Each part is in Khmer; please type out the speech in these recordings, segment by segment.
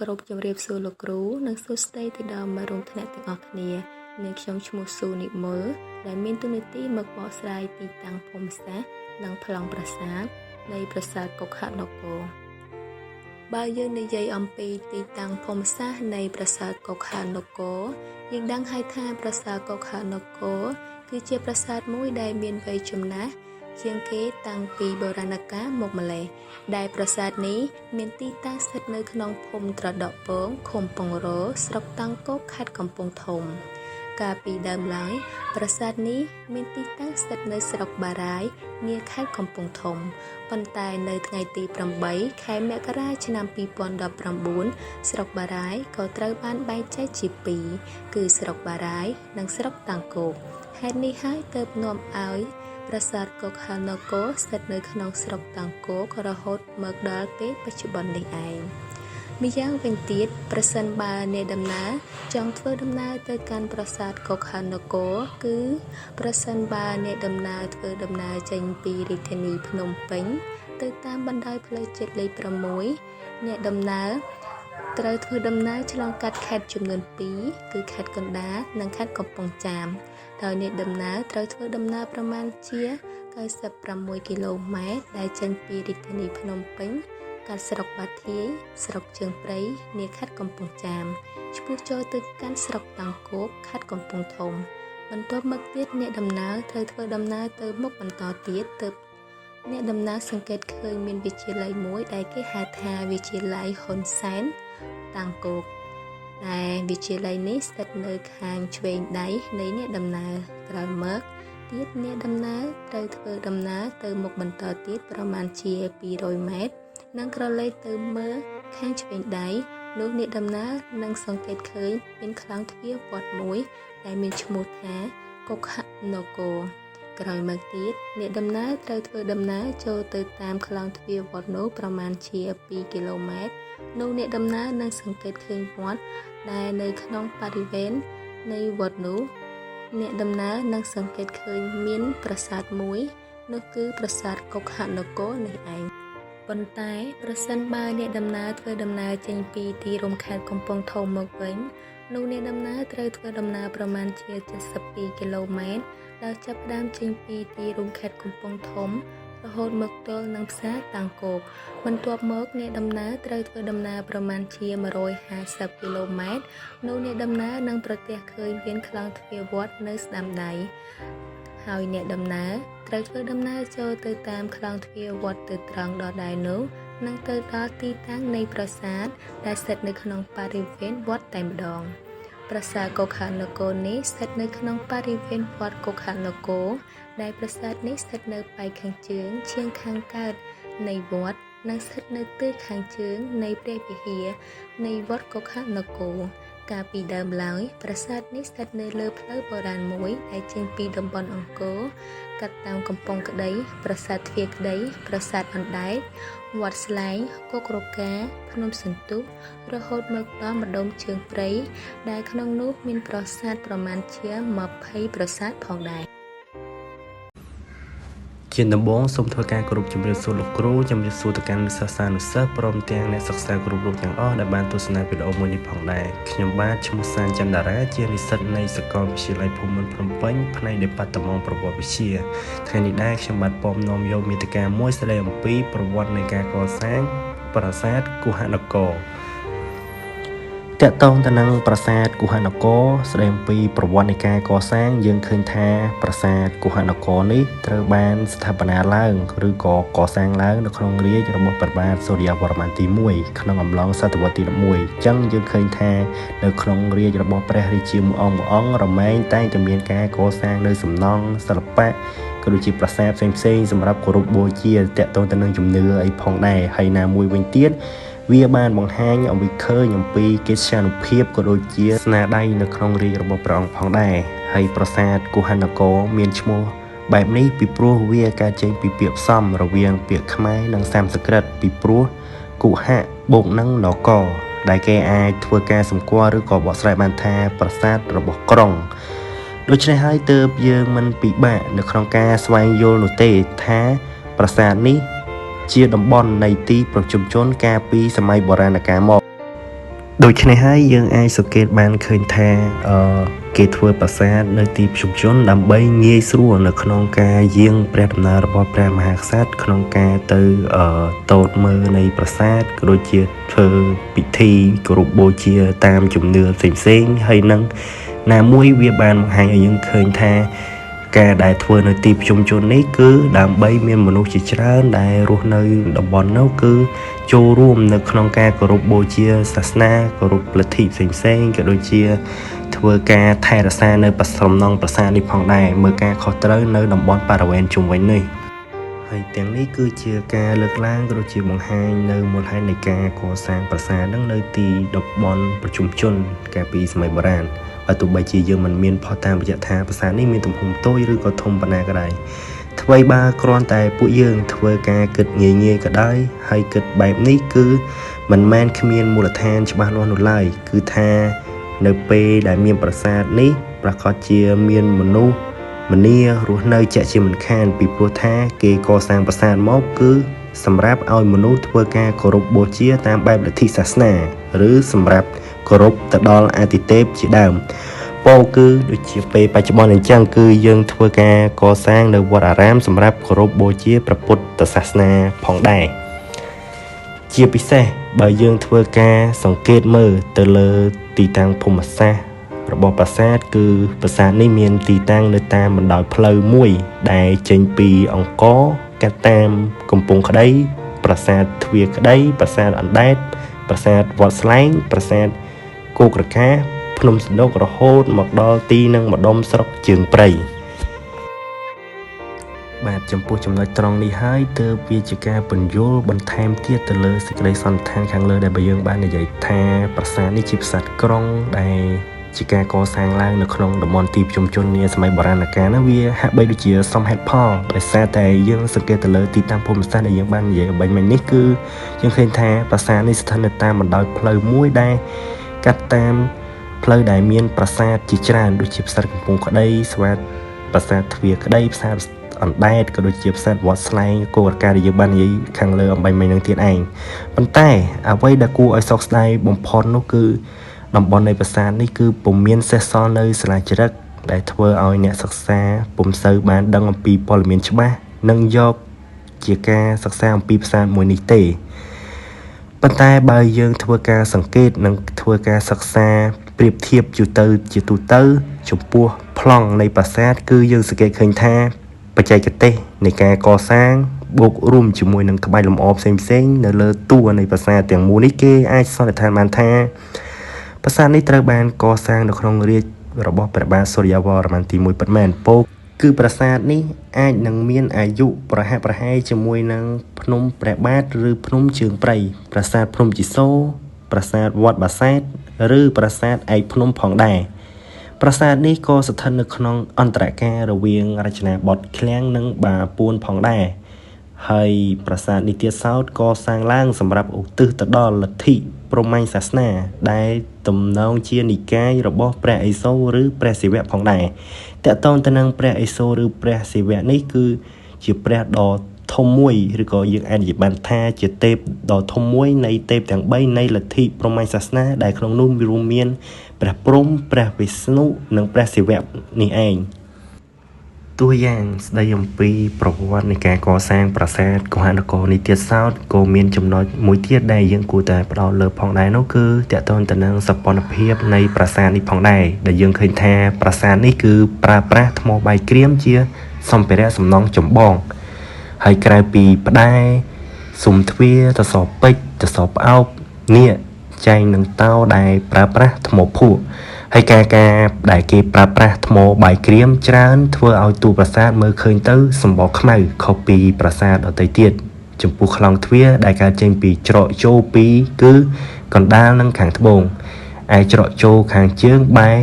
គោរពជំរាបសួរលោកគ្រូនិងសួស្តីទៅដល់មិត្តរួមថ្នាក់ទាំងអស់គ្នានាងខ្ញុំឈ្មោះស៊ូនិមលដែលមានតួនាទីមកបកស្រាយទីតាំងភូមិសាស្ត្រនិងប្លង់ប្រាសាទនៃប្រាសាទកុក្ខនគរបើយើងនិយាយអំពីទីតាំងភូមិសាស្ត្រនៃប្រាសាទកុក្ខនគរយើងដឹងហើយថាប្រាសាទកុក្ខនគរគឺជាប្រាសាទមួយដែលមានវ័យចំណាស់ជាងគេតាំងពីបុរាណកាលមកម្ល៉េះដែលប្រាសាទនេះមានទីតាំងស្ថិតនៅក្នុងភូមិត្រដក់ពងឃុំពងរស្រុកតាំងគោកខេត្តកំពង់ធំកាលពីដើមឡើយប្រាសាទនេះមានទីតាំងស្ថិតនៅស្រុកបារាយនាខេត្តកំពង់ធំប៉ុន្តែនៅថ្ងៃទី8ខែមករាឆ្នាំ2019ស្រុកបារាយក៏ត្រូវបានបែងចែកជាពីរគឺស្រុកបារាយនិងស្រុកតាំងគោកហេតុនេះហើយទើបនាំឲ្យប្រាសាទកុក្ខនគរស្ថិតនៅក្នុងស្រុកតាំងគោករហូតមកដល់ពេលបច្ចុប្បន្ននេះឯងម្យ៉ាងវិញទៀតប្រសិនបើអ្នកដំណើរចង់ធ្វើដំណើរទៅកាន់ប្រាសាទកុក្ខនគរគឺប្រសិនបើអ្នកដំណើរធ្វើដំណើរចេញពីរាជធានីភ្នំពេញទៅតាមបណ្ដោយផ្លូវជាតិលេខ6អ្នកដំណើរត្រូវធ្វើដំណើរឆ្លងកាត់ខេត្តចំនួន2គឺខេត្តកណ្ដាលនិងខេត្តកំពង់ចាមដោយអ្នកដំណើរត្រូវធ្វើដំណើរប្រមាណជា96គីឡូម៉ែត្រដែលចេញពីរាជធានីភ្នំពេញកាត់ស្រុកបាធាយស្រុកជើងព្រៃនាខេត្តកំពង់ចាមឆ្ពោះចូលទៅកាន់ស្រុកតាំងគោកខេត្តកំពង់ធំបន្ទាប់មកទៀតអ្នកដំណើរត្រូវធ្វើដំណើរទៅមុខបន្តទៀតទើបអ្នកដំណើរសង្កេតឃើញមានវិទ្យាល័យមួយដែលគេហៅថាវិទ្យាល័យហ៊ុនសែនតាំងគោកដែលវិទ្យាល័យនេះស្ថិតនៅខាងឆ្វេងដៃនៃអ្នកដំណើរក្រោយមកទៀតអ្នកដំណើរត្រូវធ្វើដំណើរទៅមុខបន្តទៀតប្រមាណជា200ម៉ែត្រនិងក្រឡេកទៅមើលខាងឆ្វេងដៃនោះអ្នកដំណើរនឹងសង្កេតឃើញមានខ្លោងទ្វារវត្តមួយដែលមានឈ្មោះថាកុក្ខនគរក្រោយមកទៀតអ្នកដំណើរត្រូវធ្វើដំណើរចូលទៅតាមខ្លោងទ្វារវត្តនោះប្រមាណជា2គីឡូម៉ែត្រនោះអ្នកដំណើរនឹងសង្កេតឃើញវត្តដែលនៅក្នុងបរិវេណនៃវត្តនោះអ្នកដំណើរនឹងសង្កេតឃើញមានប្រាសាទមួយនោះគឺប្រាសាទកុក្ខនគរនេះឯងប៉ុន្តែប្រសិនបើអ្នកដំណើរធ្វើដំណើរចេញពីទីរួមខេត្តកំពង់ធំមកវិញនោះអ្នកដំណើរត្រូវធ្វើដំណើរប្រមាណជា72គីឡូម៉ែត្រដោយចាប់ផ្ដើមចេញពីទីរួមខេត្តកំពង់ធំរហូតមកទល់នឹងផ្សារតាំងគោកបន្ទាប់មកអ្នកដំណើរត្រូវធ្វើដំណើរប្រមាណជា150គីឡូម៉ែត្រនោះអ្នកដំណើរនឹងប្រទះឃើញមានខ្លោងទ្វារវត្តនៅស្ដាំដៃហើយអ្នកដំណើរត្រូវធ្វើដំណើរចូលទៅតាមខ្លោងទ្វារវត្តទៅត្រង់ដល់ដៃនោះនឹងទៅដល់ទីតាំងនៃប្រាសាទដែលស្ថិតនៅក្នុងបរិវេណវត្តតែម្ដងប្រាសាទកុក្ខនគរនេះស្ថិតនៅក្នុងបរិវេណវត្តកុក្ខនគរដែលប្រាសាទនេះស្ថិតនៅប៉ែកខាងជើងឈៀងខាងកើតនៃវត្តនិងស្ថិតនៅទិសខាងជើងនៃព្រះវិហារនៃវត្តកុក្ខនគរកាលពីដើមឡើយប្រាសាទនេះស្ថិតនៅលើផ្លូវបុរាណមួយដែលចេញពីតំបន់អង្គរកាត់តាមកំពង់ក្តីប្រាសាទទ្វារក្តីប្រាសាទអណ្ដែតវត្តស្លែងគោករកាភ្នំសន្ទុះរហូតមកដល់ម្ដុំជើងព្រៃដែលក្នុងនោះមានប្រាសាទប្រមាណជា20ប្រាសាទផងដែរជាដំបូងសូមធ្វើការគោរពជំរាបសួរលោកគ្រូជំរាបសួរទៅកាន់សិស្សានុសិស្សព្រមទាំងអ្នកសិក្សាគ្រប់រូបទាំងអស់ដែលបានទស្សនាវីដេអូមួយនេះផងដែរខ្ញុំបាទឈ្មោះសានចន្ទរាជានិស្សិតនៃសាកលវិទ្យាល័យភូមិន្ទភ្នំពេញផ្នែក Department ប្រវត្តិវិទ្យាថ្ងៃនេះដែរខ្ញុំបាទពំនាំយកមាតិកាមួយស្ដីអំពីប្រវត្តិនៃការកសាងប្រាសាទកុក្ខនគរតកតងទៅនឹងប្រាសាទកុក្ខនគរស្ដីអំពីប្រវត្តិនៃការកសាងយើងឃើញថាប្រាសាទកុក្ខនគរនេះត្រូវបានស្ថាបនាឡើងឬក៏កសាងឡើងនៅក្នុងរាជ្យរបស់ព្រះបាទសូរ្យវរ្ម័នទី1ក្នុងអំឡុងសតវត្សទី11អញ្ចឹងយើងឃើញថានៅក្នុងរាជ្យរបស់ព្រះរាជាមួយអង្គរមែងតែងតែមានការកសាងនៅសំណង់សិល្បៈក៏ដូចជាប្រាសាទផ្សេងៗសម្រាប់គោរពបូជាតកតងទៅនឹងជំនឿអីផងដែរហើយណាមួយវិញទៀតវាបានបង្ហាញឲ្យឃើញអំពីកិត្យានុភាពក៏ដូចជាស្នាដៃនៅក្នុងរាជរបស់ព្រះអង្គផងដែរហើយប្រាសាទកុក្ខនគរមានឈ្មោះបែបនេះពីព្រោះវាកើតចេញពីពាក្យផ្សំរវាងពាក្យខ្មែរនិងសំស្ក្រឹតពីព្រោះគុហៈបូកនឹងនគរដែលគេអាចធ្វើការសម្គាល់ឬក៏បកស្រាយបានថាប្រាសាទរបស់ក្រុងដូច្នេះហើយទើបយើងមិនពិបាកនៅក្នុងការស្វែងយល់នោះទេថាប្រាសាទនេះជាតំបន់នៃទីប្រជុំជនកាលពីសម័យបុរាណកាលមក ក ដូច្នេះហើយយើងអាចសង្កេតបានឃើញថាគេធ្វើប្រាសាទនៅទីប្រជុំជនដើម្បីងាយស្រួលនៅក្នុងការយាងព្រះដំណើររបស់ព្រះមហាក្សត្រក្នុងការទៅតូតមើលនៃប្រាសាទក៏ដូចជាធ្វើពិធីគោរពបូជាតាមជំនឿផ្សេងៗហើយនឹងណាមួយវាបានបង្ហាញឲ្យយើងឃើញថាការដែលធ្វើនៅទីប្រជុំជននេះគឺដើម្បីមានមនុស្សជាច្រើនដែលរស់នៅតំបន់នោះគឺចូលរួមនៅក្នុងការគោរពបូជាសាសនាគោរពលទ្ធិផ្សេងៗក៏ដូចជាធ្វើការថែរក្សានៅសំណង់ប្រាសាទនេះផងដែរមើលការខុសត្រូវនៅតំបន់បរិវេណជុំវិញនេះហើយទាំងនេះគឺជាការលើកឡើងក៏ដូចជាបង្ហាញនៅមូលហេតុនៃការកសាងប្រាសាទនឹងនៅទីតំបន់ប្រជុំជនកាលពីសម័យបុរាណបើទោះបីជាយើងមិនមានផុសតាមបញ្ជាក់ថាប្រាសាទនេះមានទំហំតូចឬក៏ធំប៉ុណ្ណាក៏ដោយអ្វីបើគ្រាន់តែពួកយើងធ្វើការគិតងាយៗក៏ដោយហើយគិតបែបនេះគឺមិនមែនគ្មានមូលដ្ឋានច្បាស់លាស់នោះឡើយគឺថានៅពេលដែលមានប្រាសាទនេះប្រកាសជាមានមនុស្សម្នារស់នៅជាក់ជាមិនខានពីព្រោះថាគេកសាងប្រាសាទមកគឺសម្រាប់ឲ្យមនុស្សធ្វើការគោរពបូជាតាមបែបលទ្ធិសាសនាឬសម្រាប់គោរពទៅដល់អាទិទេពជាដើមពោលគឺដូចជាពេលបច្ចុប្បន្នអញ្ចឹងគឺយើងធ្វើការកសាងនៅវត្តអារាមសម្រាប់គោរពបូជាព្រះពុទ្ធសាសនាផងដែរជាពិសេសបើយើងធ្វើការសង្កេតមើលទៅលើទីតាំងភូមិសាស្ត្ររបស់ប្រាសាទគឺប្រាសាទនេះមានទីតាំងនៅតាមបណ្ដោយផ្លូវមួយដែលចេញពីអង្គរកាត់តាមកំពង់ក្តីប្រាសាទទ្វារក្តីប្រាសាទអណ្ដែតប្រាសាទវត្តស្លែងប្រាសាទគោក្រខាភ្នំសណ្ដុករហូតមកដល់ទីនឹងម្ដុំស្រុកជើងព្រៃបាទចំពោះចំណុចត្រង់នេះហើយទើបវាជាការពន្យល់បន្ថែមទៀតទៅលើសេចក្តីសន្និដ្ឋានខាងលើដែលយើងបាននិយាយថាប្រាសាទនេះជាប្រាសាទក្រុងដែលជាការកសាងឡើងនៅក្នុងតំបន់ទីប្រជុំជននាសម័យបុរាណកាលនោះវាហាក់បីដូចជាសមហេតុផលដោយសារតែយើងសង្កេតទៅលើទីតាំងភូមិសាស្ត្រដែលយើងបាននិយាយបាញ់មិញនេះគឺយើងឃើញថាប្រាសាទនេះស្ថិតនៅតាមបណ្ដោយផ្លូវមួយដែលកាត់តាមផ្លូវដែលមានប្រាសាទជាច្រើនដូចជាប្រាសាទកំពង់ក្តីស្វាតប្រាសាទទ្វារក្តីប្រាសាទអណ្ដែតក៏ដូចជាប្រាសាទវត្តស្លែងគោលការណ៍ដែលយើងបាននិយាយខាងលើអំបញ្ញមិញនឹងទៀតឯងប៉ុន្តែអ្វីដែលគួរឲ្យសោកស្ដាយបំផុតនោះគឺតំបន់នៃប្រាសាទនេះគឺពុំមានសេសសល់នៅសាលាចារឹកដែលធ្វើឲ្យអ្នកសិក្សាពុំសូវបានដឹងអំពីព័ត៌មានច្បាស់និងយកជាការសិក្សាអំពីប្រាសាទមួយនេះទេប៉ុន្តែបើយើងធ្វើការសង្កេតនិងធ្វើការសិក្សាប្រៀបធៀបជាទូទៅចំពោះប្លង់នៃប្រាសាទគឺយើងសង្កេតឃើញថាបច្ចេកទេសនៃការកសាងបូករួមជាមួយនឹងក្បាច់លម្អផ្សេងៗនៅលើតួនៃប្រាសាទទាំងមូលនេះគេអាចសន្និដ្ឋានបានថាប្រាសាទនេះត្រូវបានកសាងនៅក្នុងរាជ្យរបស់ព្រះបាទសូរ្យវរ្ម័នទី1ពិតមែនពោលគឺប្រាសាទនេះអាចនឹងមានអាយុប្រហាក់ប្រហែលជាមួយនឹងភ្នំព្រះបាទឬភ្នំជើងព្រៃប្រាសាទភ្នំជីសូរប្រាសាទវត្តបាសែតឬប្រាសាទឯកភ្នំផងដែរប្រាសាទនេះក៏ស្ថិតនៅក្នុងអន្តរការរវាងរចនាបថឃ្លាំងនិងបាពួនផងដែរហើយប្រាសាទនេះទៀតសោតក៏សាងឡើងសម្រាប់ឧទ្ទិសទៅដល់លទ្ធិព្រហ្មញ្ញសាសនាដែលទំនងជានិកាយរបស់ព្រះឥសូរឬព្រះសិវៈផងដែរតកតងទៅនឹងព្រះឥសូរឬព្រះសិវៈនេះគឺជាព្រះដ៏ធំមួយឬក៏យើងអាចនិយាយបានថាជាទេពដ៏ធំមួយនៃទេពទាំង3នៃលទ្ធិព្រហ្មញ្ញសាសនាដែលក្នុងនោះរួមមានព្រះព្រហ្មព្រះវិស្ណុនិងព្រះសិវៈនេះឯងតួយ៉ាងស្ដីអំពីប្រវត្តិនៃការកសាងប្រាសាទកុហនគរនេះទៀតសោតក៏មានចំណុចមួយទៀតដែលយើងគួរតែផ្ដោតលើផងដែរនោះគឺតកតងទៅនឹងសោភ័ណភាពនៃប្រាសាទនេះផងដែរដែលយើងឃើញថាប្រាសាទនេះគឺប្រើប្រាស់ថ្មបាយក្រៀមជាសម្ភារៈសំណង់ចម្បងហើយក្រៅពីផ្តែរស៊ុមទ្វារតសពេជ្រតសផ្អោបនាគចែងនឹងតោដែលប្រើប្រាស់ថ្មភក់ហើយការដែលគេប្រើប្រាស់ថ្មបាយក្រៀមច្រើនធ្វើឲ្យតួប្រាសាទមើលឃើញទៅសម្បកខ្មៅខុសពីប្រាសាទដទៃទៀតចំពោះខ្លោងទ្វារដែលកើតចេញពីច្រកចូលពីរគឺកណ្ដាលនិងខាងត្បូងឯច្រកចូលខាងជើងបែរ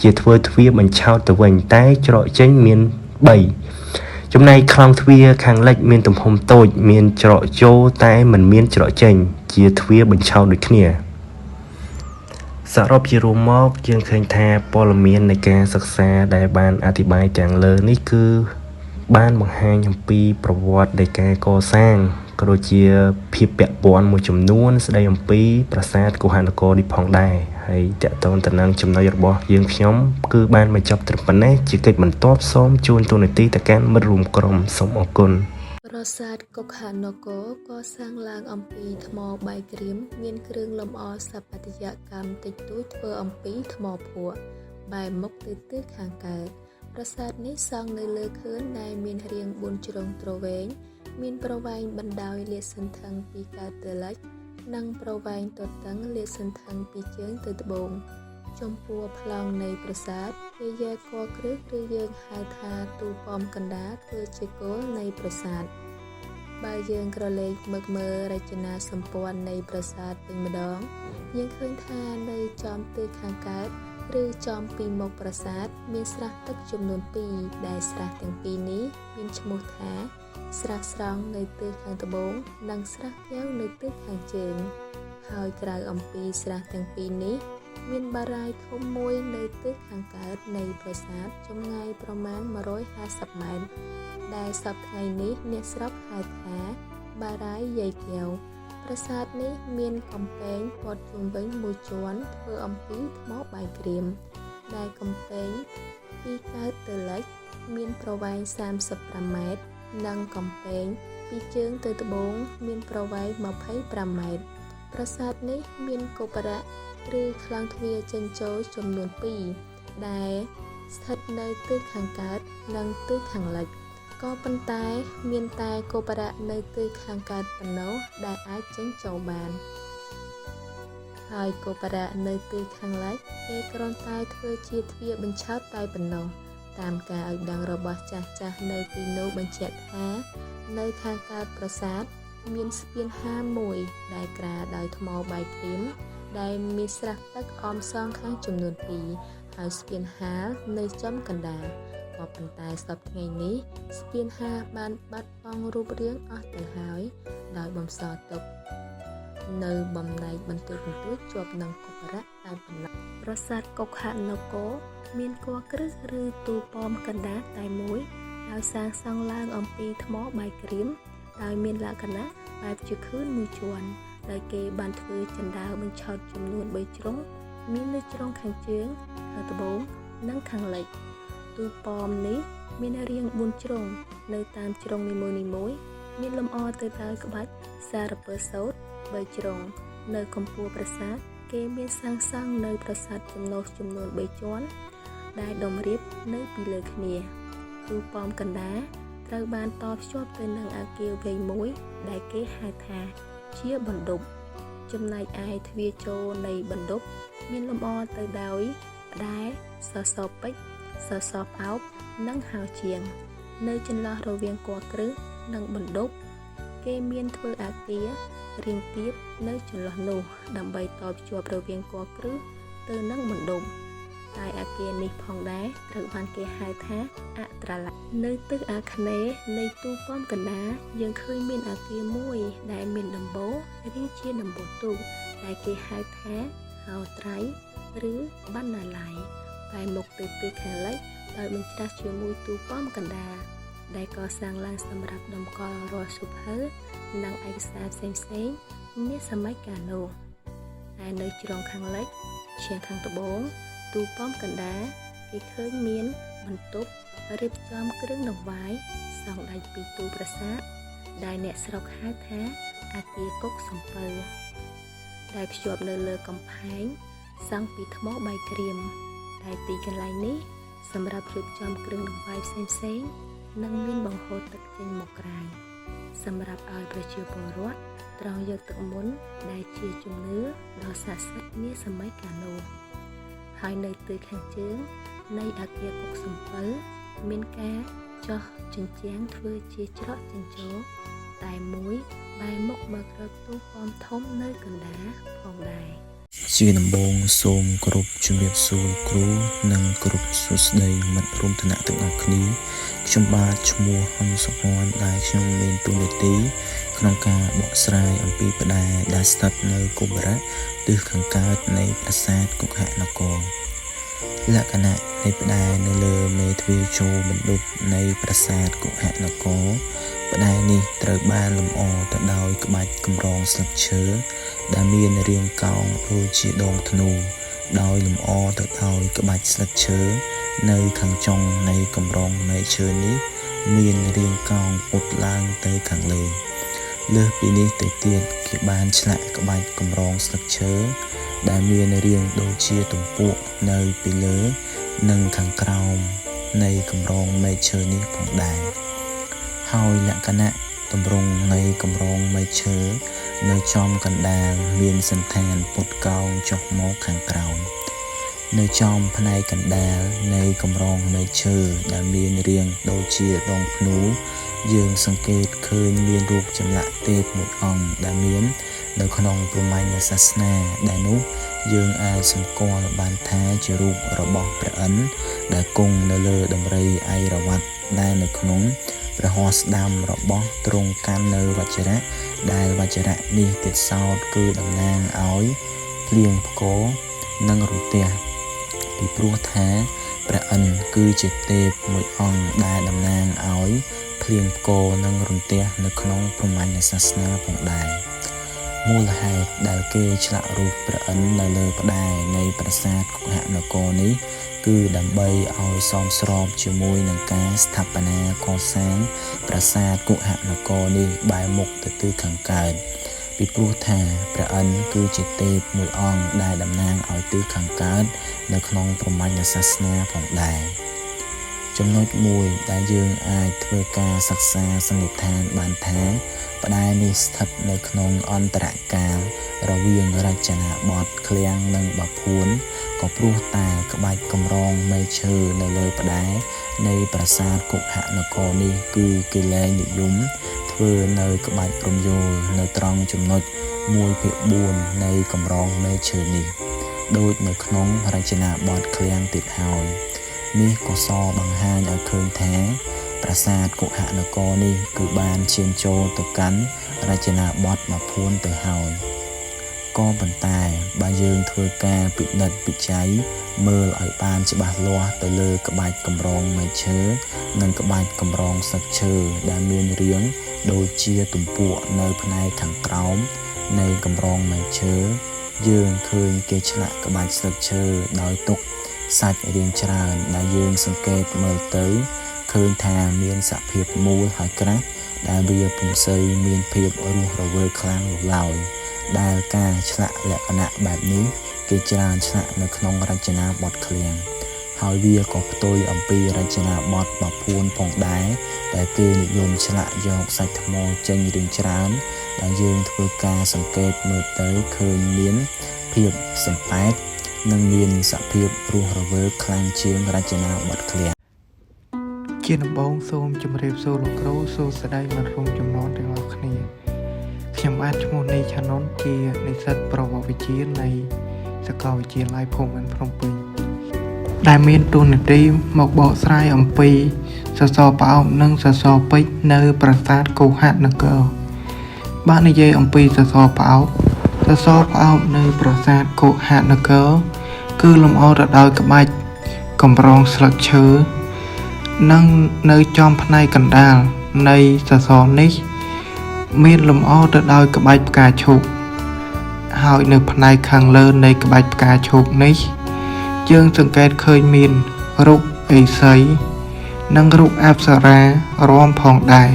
ជាធ្វើទ្វារបញ្ឆោតទៅវិញតែច្រកចេញមាន3ចំណែកខ្លោងទ្វារខាងលិចមានទំហំតូចមានច្រកចូលតែមិនមានច្រកចេញជាទ្វារបញ្ឆោតដូចគ្នាសរុបជារួមមកយើងឃើញថាព័ត៌មាននៃការសិក្សាដែលបានអធិប្បាយទាំងលើនេះគឺបានបង្ហាញអំពីប្រវត្តិនៃការកសាង ក៏ដូចជាភាពពាក់ព័ន្ធមួយចំនួនស្ដីអំពីប្រាសាទកុហានគរនេះផងដែរហើយតកតងទៅនឹងចំណុចរបស់យើងខ្ញុំគឺបានបញ្ចប់ត្រឹមប៉ុណ្ណេះជាកិច្ចបន្ទាប់សូមជូនទូនាទីទៅកាន់មិត្តរួមក្រុមសូមអរគុណប្រាសាទកុហានគរកសាងឡើងអំពីថ្មបាយក្រៀមមានគ្រឿងលម្អស្ថាបត្យកម្មតិចតួចធ្វើអំពីថ្មភក់បែរមុខទៅទិសខាងកើតប្រាសាទនេះសង់នៅលើខឿនដែលមានរាង4ជ្រុងទ្រវែងមានប្រវែងបណ្ដោយលាតសន្ធឹងពីកើតទៅលិចនិងប្រវែងទទឹងលាតសន្ធឹងពីជើងទៅត្បូងចំពោះប្លង់នៃប្រាសាទគេយកគល់គ្រឹះឬយើងហៅថាទូប៉មកណ្ដាលធ្វើជាគោលនៃប្រាសាទបើយើងក្រឡេកមើលរចនាសម្ព័ន្ធនៃប្រាសាទវិញម្ដងយើងឃើញថានៅចំទិសខាងកើតឬចំពីមុខប្រាសាទមានស្រះទឹកចំនួន2ដែលស្រះទាំងពីរនេះមានឈ្មោះថាស្រះស្រង់នៅទិសខាងត្បូងនិងស្រះកែវនៅទិសខាងជើងហើយក្រៅអំពីស្រះទាំងពីរនេះមានបារាយណ៍ធំមួយនៅទិសខាងកើតនៃប្រាសាទចម្ងាយប្រមាណ150ម៉ែត្រដែលសប្តាហ៍ថ្ងៃនេះអ្នកស្រុកហៅថាបារាយណ៍យាយកែវប្រាសាទនេះមានកំពែងព័ទ្ធជុំវិញមួយជាន់ធ្វើអំពីថ្មបាយក្រៀមដែលកំពែងពីកើតទៅលិចមានប្រវែង35ម៉ែត្រនិងកំពែងពីជើងទៅត្បូងមានប្រវែង25ម៉ែត្រប្រាសាទនេះមានកុបរៈឬក្លោងទ្វារចេញចូលចំនួន2ដែលស្ថិតនៅទិសខាងកើតនិងទិសខាងលិចក៏ប៉ុន្តែមានតែកុបរៈនៅទិសខាងកើតប៉ុណ្ណោះដែលអាចចេញចូលបានហើយកុបរៈនៅទិសខាងលិចគេគ្រាន់តែធ្វើជាទ្វារបញ្ឆោតតែប៉ុណ្ណោះតាមការឲ្យដឹងរបស់ចាស់នៅទីនោះបញ្ជាក់ថានៅខាងកើតប្រាសាទមានស្ពានហាមួយដែលក្រាលដោយថ្មបាយក្រៀមដែលមានស្រះទឹកអមសងខាងចំនួន2ហើយស្ពានហាលនៅចំកណ្ដាលក៏ប៉ុន្តែសប្តាហ៍ថ្ងៃនេះស្ពានហាលបានបាត់បង់រូបរាងអស់ទៅហើយដោយបំសល់ទុកនៅបំណែកបន្តិចបន្តួចជាប់នឹងកុបរៈតែប៉ុណ្ណោះប្រាសាទកុហានគរមានគល់គ្រឹះឬទូប៉មកណ្ដាលតែមួយដោយសាងសង់ឡើងអំពីថ្មបាយក្រៀមដោយមានលក្ខណៈបែបជាខឿនមួយជាន់ដោយគេបានធ្វើជណ្ដើរបញ្ឆោតចំនួន3ជ្រុងមាននៅជ្រុងខាងជើងខាងត្បូងនិងខាងលិចទូប៉មនេះមានរាង4ជ្រុងនៅតាមជ្រុងនីមួយៗមានលម្អទៅដោយក្បាច់សារពើសូត្រ3ជ្រុងនៅកំពូលប្រាសាទគេមានសាងសង់នៅប្រាសាទចំណុះចំនួន3ជាន់ដែលដុំរៀបនៅពីលើគ្នាទូប៉មកណ្ដាលត្រូវបានតភ្ជាប់ទៅនឹងអគារវែងមួយដែលគេហៅថាជាបណ្ឌុបចំណែកឯទ្វារចូលនៃបណ្ឌុបមានលម្អទៅដោយផ្តែរសសរពេជ្រសសរផ្អោបនិងហោជាងនៅចន្លោះរវាងគល់គ្រឹះនិងបណ្ឌុបគេមានធ្វើអគាររាងទាបនៅចន្លោះនោះដើម្បីតភ្ជាប់រវាងគល់គ្រឹះទៅនឹងបណ្ឌុបតែអគារនេះផងដែរត្រូវបានគេហៅថាអត្រាឡ័យនៅទិសអាគ្នេយ៍នៃទូប៉មកណ្ដាលយើងឃើញមានអគារមួយដែលមានដំបូលរាងជាដំបូលទូកដែលគេហៅថាហោត្រៃឬបណ្ណាល័យបែរមុខទៅទិសខាងលិចដោយបញ្ច្រាសជាមួយទូប៉មកណ្ដាលដែលកសាងឡើងសម្រាប់តម្កល់រាល់សៀវភៅនិងឯកសារផ្សេងៗនាសម័យកាលនោះហើយនៅជ្រុងខាងលិចឈៀងខាងត្បូងទូប៉មកណ្ដាលគេឃើញមានបន្ទប់រៀបចំគ្រឿងដង្វាយសង់ដាច់ពីទូប្រាសាទដែលអ្នកស្រុកហៅថាអគារគុកសំពៅដែលភ្ជាប់នៅលើកំផែងសង់ពីថ្មបាយក្រៀមដែលទីកន្លែងនេះសម្រាប់រៀបចំគ្រឿងដង្វាយផ្សេងៗនិងមានបង្ហូរទឹកចេញមកក្រៅសម្រាប់ឲ្យប្រជាពលរដ្ឋត្រង់យកទឹកមន្តដែលជាជំនឿដ៏ស័ក្តិសិទ្ធិនាសម័យកាលនោះហើយនៅទិសខាងជើងនៃអគារគុកសំពៅមានការចោះជញ្ជាំងធ្វើជាច្រកចេញចូលតែមួយបែរមុខមករកទូប៉មធំនៅកណ្ដាលផងដែរជាដំបូងសូមគោរពជំរាបសួរគ្រូនិងគោរពសួស្តីមិត្តរួមថ្នាក់ទាំងអស់គ្នាខ្ញុំបាទឈ្មោះហំសុភ័ណ្ឌដែលខ្ញុំមានតួនាទីក្នុងការបកស្រាយអំពីផ្តែរដែលស្ថិតនៅកុបរៈទិសខាងកើតនៃប្រាសាទកុហនគរលក្ខណៈនៃផ្តែរនៅលើមេទ្វារចូលបណ្ឌុបនៃប្រាសាទកុហនគរ ផ្នែកនេះត្រូវបានលម្អទៅដោយក្បាច់កម្រងស្លឹកឈើដែលមានរាងកោងដូចជាដងធ្នូដោយលម្អទៅដោយក្បាច់ស្លឹកឈើនៅខាងចុងនៃកម្រងមែកឈើនេះមានរាងកោងពុតឡើងទៅខាងលើលើសពីនេះទៅទៀតគេបានឆ្លាក់ក្បាច់កម្រងស្លឹកឈើដែលមានរាងដូចជាទំពក់នៅពីលើនិងខាងក្រោមនៃកម្រងមែកឈើនេះផងដែរហើយលក្ខណៈទម្រង់នៃកម្រងមែកឈើនៅចំកណ្ដាលមានសន្តានពុតកោងចុះមកខាងក្រោមនៅចំផ្នែកកណ្ដាលនៃកម្រងមែកឈើដែលមានរាងដូចជាដងធ្នូយើងសង្កេតឃើញមានរូបចម្លាក់ទេពមួយអង្គដែលមាននៅក្នុងព្រហ្មញ្ញសាសនាដែលនោះយើងអាចសម្គាល់បានថាជារូបរបស់ព្រះឥន្ទដែលគង់នៅលើដំរីអៃរវ័តដែលនៅក្នុងព្រះហស្តស្ដាំរបស់ទ្រង់កាន់នៅវជ្ជរៈដែលវជ្ជរៈនេះទៀតសោតគឺតំណាងឲ្យភ្លៀងផ្គរនិងរន្ទះពីព្រោះថាព្រះឥន្ទគឺជាទេពមួយអង្គដែលតំណាងឲ្យភ្លៀងផ្គរនិងរន្ទះនៅក្នុងព្រហ្មញ្ញសាសនាផងដែរមូលហេតុដែលគេឆ្លាក់រូបព្រះឥន្ទនៅលើផ្តែរនៃប្រាសាទគុហនគរនេះគឺដើម្បីឲ្យសមស្របជាមួយនឹងការស្ថាបនាកសាងប្រាសាទគុហនគរនេះបែរមុខទៅទិសខាងកើតពីព្រោះថាព្រះឥន្ទគឺជាទេពមួយអង្គដែលតំណាងឲ្យទិសខាងកើតនៅក្នុងព្រហ្មញ្ញសាសនាផងដែរចំណុចមួយដែលយើងអាចធ្វើការសិក្សាសន្និដ្ឋានបានថាផ្តែរនេះស្ថិតនៅក្នុងអន្តរកាលរវាងរចនាបថឃ្លាំងនិងបាភួនក៏ព្រោះតែក្បាច់កម្រងមែកឈើនៅលើផ្តែរនៃប្រាសាទគុហនគរនេះគឺគេលែងនិយមធ្វើនៅក្បាច់រំយោលនៅត្រង់ចំណុច1/4នៃកម្រងមែកឈើនេះដូចនៅក្នុងរចនាបថឃ្លាំងទៀតហើយនេះក៏សបង្ហាញឲ្យឃើញថាប្រាសាទគុហនគរនេះគឺបានឈានចូលទៅកាន់រចនាបថបាភួនទៅហើយក៏ប៉ុន្តែបើយើងធ្វើការពិនិត្យពិច័យមើលឲ្យបានច្បាស់លាស់ទៅលើក្បាច់កម្រងមែកឈើនិងក្បាច់កម្រងស្លឹកឈើដែលមានរាងដូចជាទំពក់នៅផ្នែកខាងក្រោមនៃកម្រងមែកឈើយើងឃើញគេឆ្លាក់ក្បាច់ស្លឹកឈើដោយទុកសាច់រាងច្រើនដែលយើងសង្កេតមើលទៅឃើញថាមានសភាពមូលហើយក្រាស់ដែលវាពុំសូវមានភាពរស់រវើកខ្លាំងនោះឡើយដែលការឆ្លាក់លក្ខណៈបែបនេះគេច្រើនឆ្លាក់នៅក្នុងរចនាបថឃ្លាំងហើយវាក៏ផ្ទុយអំពីរចនាបថបាភួនផងដែរដែលគេនិយមឆ្លាក់យកសាច់ថ្មចេញរាងច្រើនដែលយើងធ្វើការសង្កេតមើលទៅឃើញមានភាពសំប៉ែតនិងមានសភាពរស់រវើកខ្លាំងជាងរចនាបថឃ្លាំងជាដំបូងសូមជម្រាបសួរលោកគ្រូសួស្តីមិត្តរួមចំណងទាំងអស់គ្នាខ្ញុំបាទឈ្មោះនីឆាណុនជានិស្សិតប្រវត្តិវិទ្យានៃសាកលវិទ្យាល័យភូមិន្ទភ្នំពេញដែលមានតួនាទីមកបកស្រាយអំពីសសរផ្អោបនិងសសរពេជ្រនៅប្រាសាទគុហនគរបាទនិយាយអំពីសសរផ្អោបនៅប្រាសាទគុហនគរគឺលម្អទៅដោយក្បាច់កម្រងស្លឹកឈើនិងនៅចំផ្នែកកណ្ដាលនៃសសរនេះមានលម្អទៅដោយក្បាច់ផ្កាឈូកហើយនៅផ្នែកខាងលើនៃក្បាច់ផ្កាឈូកនេះយើងសង្កេតឃើញមានរូបឥសីនិងរូបអប្សរារួមផងដែរ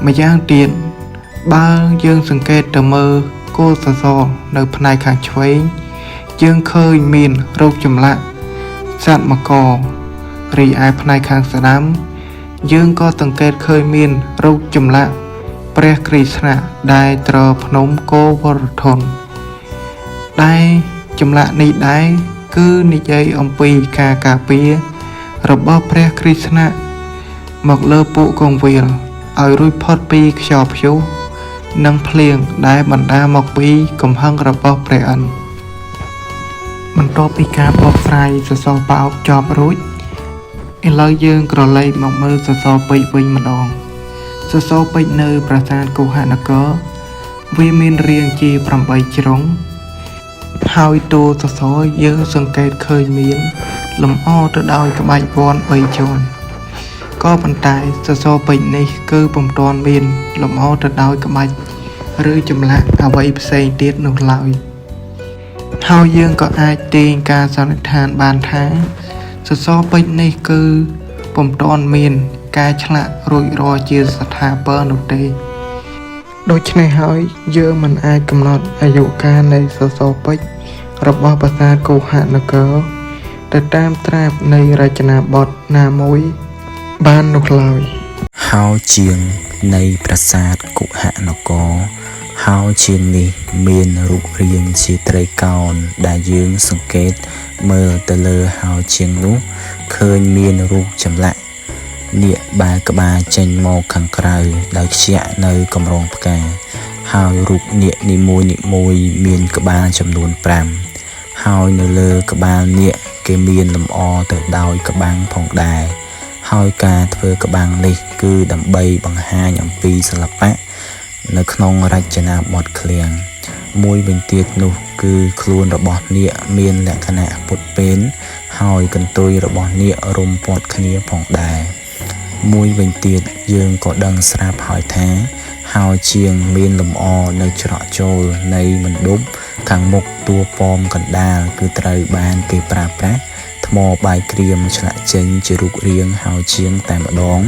ម្យ៉ាងទៀតបើយើងសង្កេតទៅមើលគោលសសរនៅផ្នែកខាងឆ្វេងយើងឃើញមានរូបចម្លាក់សត្វមករីឯផ្នែកខាងស្ដាំយើងក៏សង្កេតឃើញមានរូបចម្លាក់ព្រះគ្រីស្ទដែលទ្រភ្នំគោវរធនដែលចម្លាក់នេះដែរគឺនិយាយអំពីការការពាររបស់ព្រះគ្រីស្ទមកលើពួកកងវាលឲ្យរួចផុតពីខ្យល់ព្យុះនិងភ្លៀងដែលបណ្ដាលមកពីកំហឹងរបស់ព្រះឥន្ទបន្ទាប់ពីការបកស្រាយសសរផ្អោបចប់រួចឥឡូវយើងក្រឡេកមកមើលសសរពេជ្រវិញម្ដងសសរពេជ្រនៅប្រាសាទគុហនគរវាមានរាងជា8ជ្រុងហើយតួសសរយើងសង្កេតឃើញមានលម្អទៅដោយក្បាច់វ័ន3ជាន់ ក៏ប៉ុន្តែសសរពេជ្រនេះគឺពុំទាន់មានលម្អទៅដោយក្បាច់ឬចម្លាក់អ្វីផ្សេងទៀតនោះឡើយហើយយើងក៏អាចទាញការសន្និដ្ឋានបានថាសសរពេជ្រនេះគឺពុំទាន់មានការឆ្លាក់រួចរាល់ជាស្ថាពរនោះទេដូច្នេះហើយយើងមិនអាចកំណត់អាយុកាលនៃសសរពេជ្ររបស់ប្រាសាទគោហនគរទៅតាមត្រាបនៃរចនាបថណាមួយបាននោះឡើយហោជាងនៃប្រាសាទគុហនគរហោជាងនេះមានរូបរាងជាត្រីកោណដែលយើងសង្កេតមើលទៅលើហោជាងនោះឃើញមានរូបចម្លាក់នាគបែរក្បាលចេញមកខាងក្រៅដោយខ្ជាក់នៅកម្រងផ្កាហើយរូបនាគនីមួយមានក្បាលចំនួន5ហើយនៅលើក្បាលនាគគេមានលម្អទៅដោយក្បាំងផងដែរហើយការធ្វើក្បាំងនេះគឺដើម្បីបង្ហាញអំពីសិល្បៈនៅក្នុងរចនាបថឃ្លាំងមួយវិញទៀតនោះគឺខ្លួនរបស់នាគមានលក្ខណៈពុតពេនហើយកន្ទុយរបស់នាគរុំព័ទ្ធគ្នាផងដែរមួយវិញទៀតយើងក៏ដឹងស្រាប់ហើយថាហោជាងមានលម្អនៅច្រកចូលនៃមណ្ឌបខាងមុខតួប៉មកណ្ដាលគឺត្រូវបានគេប្រើប្រាស់ថ្មបាយក្រៀមឆ្លាក់ចេញជារូបរាងហោជាងតែម្ដង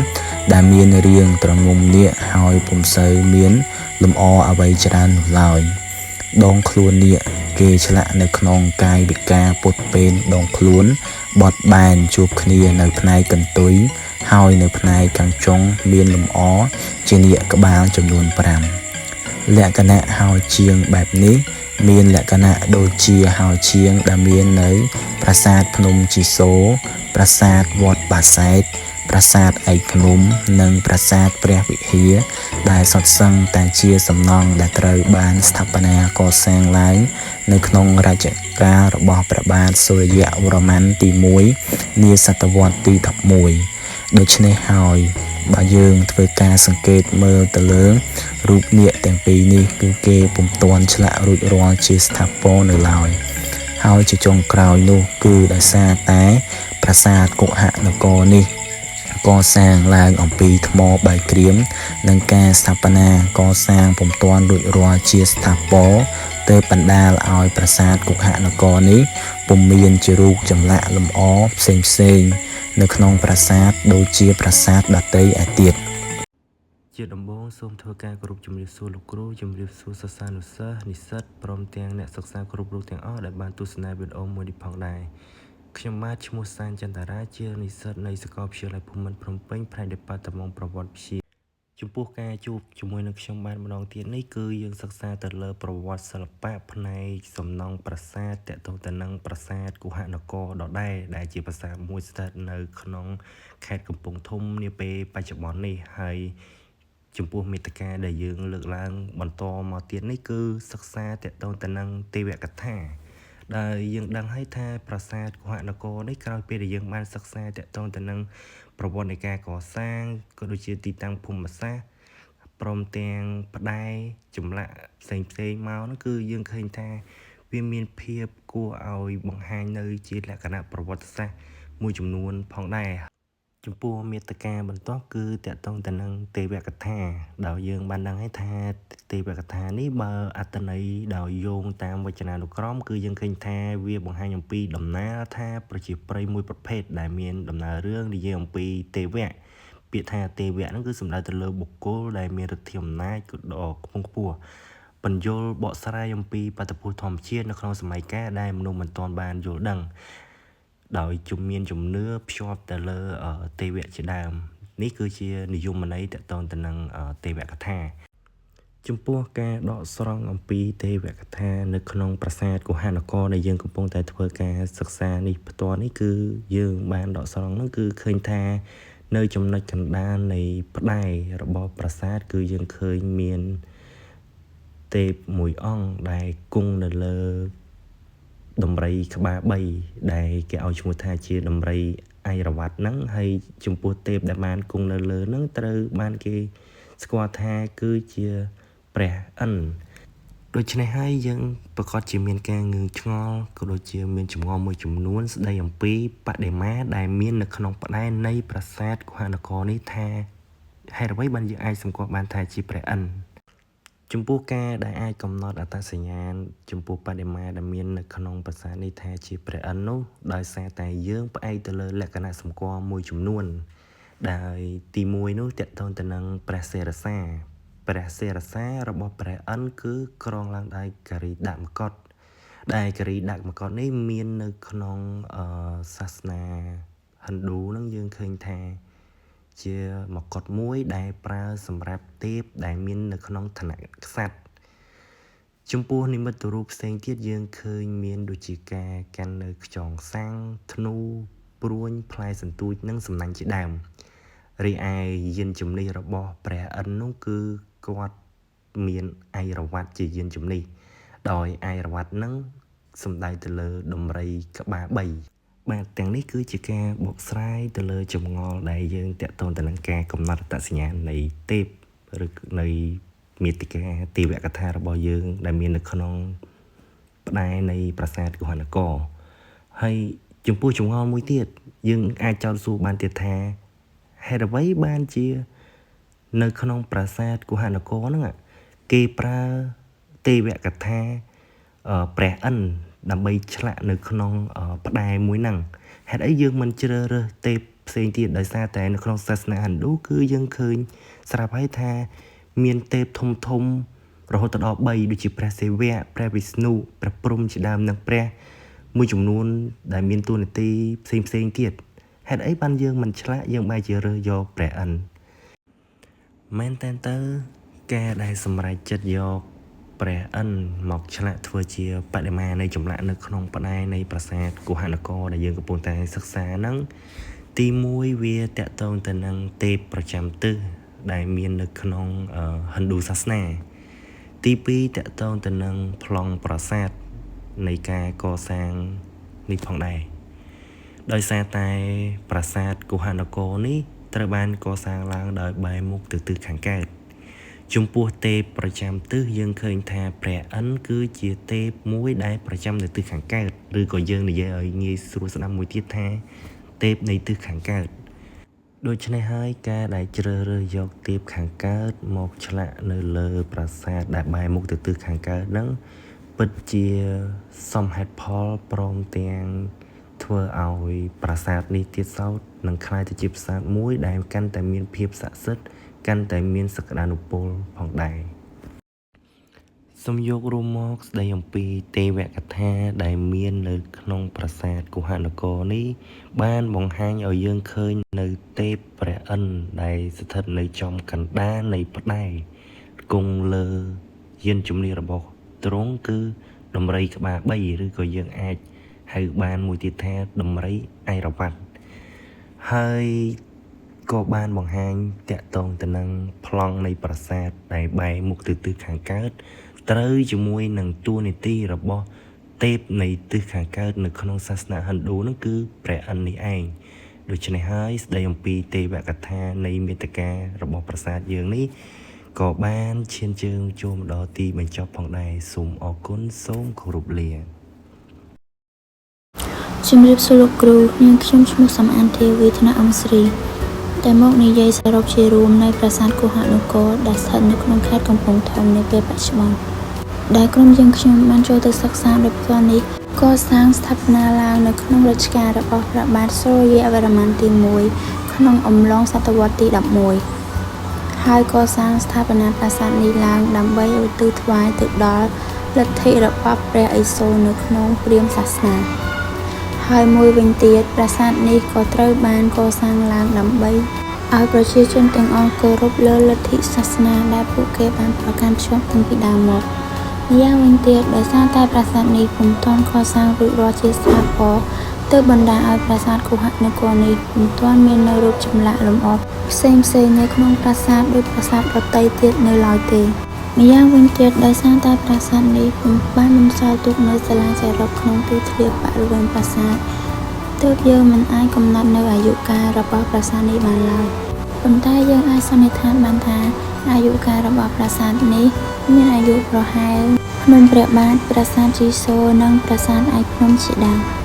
ដែលមានរាងត្រងំនាគហើយពុំសូវមានលម្អអ្វីច្រើននោះឡើយដងខ្លួននាគគេឆ្លាក់នៅក្នុងកាយវិការពុតពេនដងខ្លួនបត់បែនជួបគ្នានៅផ្នែកកន្ទុយហើយនៅផ្នែកខាងចុងមានលម្អជានាគក្បាលចំនួន5លក្ខណៈហោជាងបែបនេះមានលក្ខណៈដូចជាហោជាងដែលមាននៅប្រាសាទភ្នំជីសូរប្រាសាទវត្តបាសែតប្រាសាទឯកភ្នំនិងប្រាសាទព្រះវិហារដែលសុទ្ធសឹងតែជាសំណង់ដែលត្រូវបានស្ថាបនាកសាងឡើងនៅក្នុងរជ្ជកាលរបស់ព្រះបាទសូរ្យវរ្ម័នទី1នាសតវត្សទី11ដូច្នេះហើយបើយើងធ្វើការសង្កេតមើលទៅលើរូបនាគទាំងពីរនេះគឺគេពុំទាន់ឆ្លាក់រួចរាល់ជាស្ថាពរនៅឡើយហើយជាចុងក្រោយនោះគឺដោយសារតែប្រាសាទគុហនគរនេះកសាងឡើងអំពីថ្មបាយក្រៀមនិងការស្ថាបនាកសាងពុំទាន់រួចរាល់ជាស្ថាពរទើបបណ្ដាលឲ្យប្រាសាទគុហនគរនេះពុំមានជារូបចម្លាក់លម្អផ្សេងនៅក្នុងប្រាសាទដូចជាប្រាសាទដទៃឯទៀតជាដំបូងសូមធ្វើការគោរពជំរាបសួរលោកគ្រូជំរាបសួរសិស្សានុសិស្សនិស្សិតព្រមទាំងអ្នកសិក្សាគ្រប់រូបទាំងអស់ដែលបានទស្សនាវីដេអូមួយនេះផងដែរខ្ញុំបាទឈ្មោះសានចន្ទរាជានិស្សិតនៃសាកលវិទ្យាល័យភូមិន្ទភ្នំពេញផ្នែក Department ប្រវត្តិវិទ្យាចំពោះការជួបជាមួយនឹងខ្ញុំបាទម្ដងទៀតនេះគឺយើងសិក្សាទៅលើប្រវត្តិសិល្បៈផ្នែកសំណង់ប្រាសាទតកតងទៅនឹងប្រាសាទគុហនគរដដែលដែលជាប្រាសាទមួយស្ថិតនៅក្នុងខេត្តកំពង់ធំនាពេលបច្ចុប្បន្ននេះហើយចំពោះមេត្តាដែលយើងលើកឡើងបន្តមកទៀតនេះគឺសិក្សាតកតងទៅនឹងទេវកថាដែលយើងដឹងហើយថាប្រាសាទគុហនគរនេះក្រោយពេលដែលយើងបានសិក្សាតកតងទៅនឹងប្រវត្តិនៃការកសាងក៏ដូចជាទីតាំងភូមិសាស្ត្រព្រមទាំងផ្តែរចម្លាក់ផ្សេងមកនោះគឺយើងឃើញថាវាមានភាពគួរឲ្យបង្ហាញនៅជាលក្ខណៈប្រវត្តិសាស្ត្រមួយចំនួនផងដែរចំពោះមេត្តាបន្ទាប់គឺតកតងទៅនឹងទេវកថាដោយយើងបានដឹងហើយថាទេវកថានេះបើអត្ថន័យដោយយោងតាមវចនានុក្រមគឺយើងឃើញថាវាបង្ហាញអំពីដំណើរថាប្រជាប្រិយមួយប្រភេទដែលមានដំណើររឿងនិយាយអំពីទេវៈពាក្យថាទេវៈហ្នឹងគឺសំដៅទៅលើបុគ្គលដែលមានឫទ្ធិអំណាចដ៏ខ្ពង់ខ្ពស់បញ្យលបកស្រាយអំពីបាតុភូតធម្មជាតិនៅក្នុងសម័យកាលដែលមនុស្សមិនទាន់បានយល់ដឹងដោយមានជំនឿភ្ជាប់ទៅលើទេវៈជាដើមនេះគឺជានិយមន័យតកតងទៅនឹងទេវកថាចំពោះការដកស្រង់អំពីទេវកថានៅក្នុងប្រាសាទគុហនគរដែលយើងកំពុងតែធ្វើការសិក្សានេះផ្ទាល់នេះគឺយើងបានដកស្រង់នោះគឺឃើញថានៅចំណុចកណ្ដាលនៃផ្តែររបស់ប្រាសាទគឺយើងឃើញមានទេពមួយអង្គដែលគង់នៅលើដំរីក្បាល3ដែលគេឲ្យឈ្មោះថាជាដំរីអៃរវ័តហ្នឹងហើយចំពោះទេពដែលបានគង់នៅលើហ្នឹងត្រូវបានគេស្គាល់ថាគឺជាព្រះឥន្ទ ដូច្នេះហើយយើងប្រកាសជាមានការងឿងឆ្ងល់ក៏ដូចជាមានចម្ងល់មួយចំនួនស្ដីអំពីបដិមាដែលមាននៅក្នុងផ្តែរនៃប្រាសាទគុហានគរនេះថាហេតុអ្វីបានយើងអាចសម្គាល់បានថាជាព្រះឥន្ទចំពោះការដែលអាចកំណត់អត្តសញ្ញាណចំពោះបដិមាដែលមាននៅក្នុងប្រាសាទនេះថាជាព្រះឥន្ទនោះដោយសារតែយើងផ្អែកទៅលើលក្ខណៈសម្គាល់មួយចំនួនដែលទី1នោះតកតងទៅនឹងព្រះសិរសារបស់ព្រះឥន្ទគឺក្រងឡើងដោយការីដាក់មកុដដែលការីដាក់មកុដនេះមាននៅក្នុងសាសនាហិណ្ឌូនឹងយើងឃើញថាជាមកុដមួយដែលប្រើសម្រាប់ទេពដែលមាននៅក្នុងឋានៈក្សត្រចំពោះនិមិត្តរូបផ្សេងទៀតយើងឃើញមានដូចជាការកាន់នៅខ្យងសាំងធ្នូព្រួញផ្លែសន្ទូចនិងសំណាញ់ជាដើមរីឯយានជំនិះរបស់ព្រះឥន្ទនោះគឺគាត់មានឯរវត្តជាយានជំនិះដោយឯរវត្តនឹងសំដៅទៅលើដំរីក្បាល3បាទទាំងនេះគឺជាការបកស្រាយទៅលើចម្ងល់ដែលយើងតាក់ទងទៅនឹងការកំណត់អត្តសញ្ញាណនៃទេពឬនៃមាតិកាទេវកថារបស់យើងដែលមាននៅក្នុងផ្តែរនៃប្រាសាទគុហានគរហើយចំពោះចម្ងល់មួយទៀតយើងអាចចោទសួរបានទៀតថាហេតុអ្វីបានជានៅក្នុងប្រាសាទគុហានគរហ្នឹងគេប្រើទេវកថាព្រះឥន្ទដើម្បីឆ្លាក់នៅក្នុងផ្តែរមួយហ្នឹងហេតុអីយើងមិនជ្រើសរើសទេពផ្សេងទៀតដោយសារតែនៅក្នុងសាសនាហិណ្ឌូគឺយើងឃើញស្រាប់ហើយថាមានទេពធំរហូតដល់3ដូចជាព្រះសិវៈព្រះវិស្ណុព្រះព្រហ្មជាដើមនិងព្រះមួយចំនួនដែលមានតួនាទីផ្សេងទៀតហេតុអីបានយើងមិនឆ្លាក់យើងបែរជារើសយកព្រះឥន្ទមែនតើការដែលសម្រេចចិត្តយកព្រះឥន្ទមកឆ្លាក់ធ្វើជាបដិមានៃចម្លាក់នៅក្នុងផ្តែរនៃប្រាសាទគុហានគរដែលយើងកំពុងតែសិក្សាហ្នឹងទី1វាតកតងទៅនឹងទេពប្រចាំទិសដែលមាននៅក្នុងហិណ្ឌូសាសនាទី2តកតងទៅនឹងប្លង់ប្រាសាទនៃការកសាងនេះផងដែរដោយសារតែប្រាសាទគុហានគរនេះត្រូវបានកសាងឡើងដោយបែរមុខទៅទិសខាងកើតចំពោះទេពប្រចាំទិសយើងឃើញថាព្រះឥន្ទគឺជាទេពមួយដែលប្រចាំនៅទិសខាងកើតឬក៏យើងនិយាយឲ្យងាយស្រួលស្ដាប់មួយទៀតថាទេពនៃទិសខាងកើតដូច្នេះហើយការដែលជ្រើសរើសយកទេពខាងកើតមកឆ្លាក់នៅលើប្រាសាទដែលបែរមុខទៅទិសខាងកើតហ្នឹងពិតជាសមហេតុផលព្រមទាំងធ្វើឲ្យប្រាសាទនេះទៀតសោតនឹងក្លាយទៅជាប្រាសាទមួយដែលកាន់តែមានភាពស័ក្តិសិទ្ធិកាន់តែមានសក្តានុពលផងដែរសូមយករួមមកស្ដីអំពីទេវកថាដែលមាននៅក្នុងប្រាសាទគុហានគរនេះបានបង្ហាញឲ្យយើងឃើញនៅទេពព្រះឥន្ទដែលស្ថិតនៅចំកណ្ដាលនៃផ្តែរគង់លើយានជំនិះរបស់ទ្រង់គឺដំរីក្បាល3ឬក៏យើងអាចហៅបានមួយទៀតថាដំរីឯរវត្តហើយក៏បានបង្ហាញតាក់ទងទៅនឹងប្លង់នៃប្រាសាទដែលបែរមុខទៅទិសខាងកើតត្រូវជាមួយនឹងតួនាទីរបស់ទេពនៃទិសខាងកើតនៅក្នុងសាសនាហិណ្ឌូនោះគឺព្រះឥន្ទនេះឯងដូច្នេះហើយស្ដីអំពីទេវកថានៃមាតិការបស់ប្រាសាទយើងនេះក៏បានឈានជើងចូលមកដល់ទីបញ្ចប់ផងដែរសូមអរគុណសូមគោរពលាជំរាបសួរលោកគ្រូនាងខ្ញុំឈ្មោះសំអានទេវីថ្នាក់អង្គស្រីតែមកនិយាយសរុបជារួមនៃប្រាសាទគុហានគរដែលស្ថិតនៅក្នុងខេត្តកំពង់ធំនាពេលបច្ចុប្បន្នដែលក្រុមយើងខ្ញុំបានចូលទៅសិក្សាដោយផ្ទាល់នេះកសាងស្ថាបនាឡើងនៅក្នុងរជ្ជកាលរបស់ព្រះបាទសូរ្យវរ្ម័នទី1ក្នុងអំឡុងសតវត្សទី11ហើយកសាងស្ថាបនាប្រាសាទនេះឡើងដើម្បីឧទ្ទិសថ្វាយទៅដល់លទ្ធិរបស់ព្រះឥសូរនៅក្នុងព្រាហ្មណ៍សាសនាហើយមួយវិញទៀតប្រាសាទនេះក៏ត្រូវបានកសាងឡើងដើម្បីឲ្យប្រជាជនទាំងអស់គោរពលើលទ្ធិសាសនាដែលពួកគេបានប្រកាន់ខ្ជាប់តាំងពីដើមមកម្យ៉ាងវិញទៀតដោយសារតែប្រាសាទនេះពុំទាន់កសាងរួចរាល់ជាស្ថាពរទើបបណ្ដាលឲ្យប្រាសាទគុហានគរនេះពុំទាន់មាននៅរូបចម្លាក់លម្អផ្សេងនៅក្នុងប្រាសាទដូចប្រាសាទដទៃទៀតនៅឡើយទេម្យ៉ាងវិញទៀតដោយសារតែប្រាសាទនេះពុំបានបន្សល់ទុកនៅសាលាចារឹកក្នុងទីធ្លាបរិវេណប្រាសាទទើបយើងមិនអាចកំណត់នៅអាយុកាលរបស់ប្រាសាទនេះបានឡើយប៉ុន្តែយើងអាចសន្និដ្ឋានបានថា អាយុកាលរបស់ប្រាសាទនេះមានអាយុប្រហែលភ្នំព្រះបាទប្រាសាទជីសូរនិងប្រាសាទឯកភ្នំជាដើម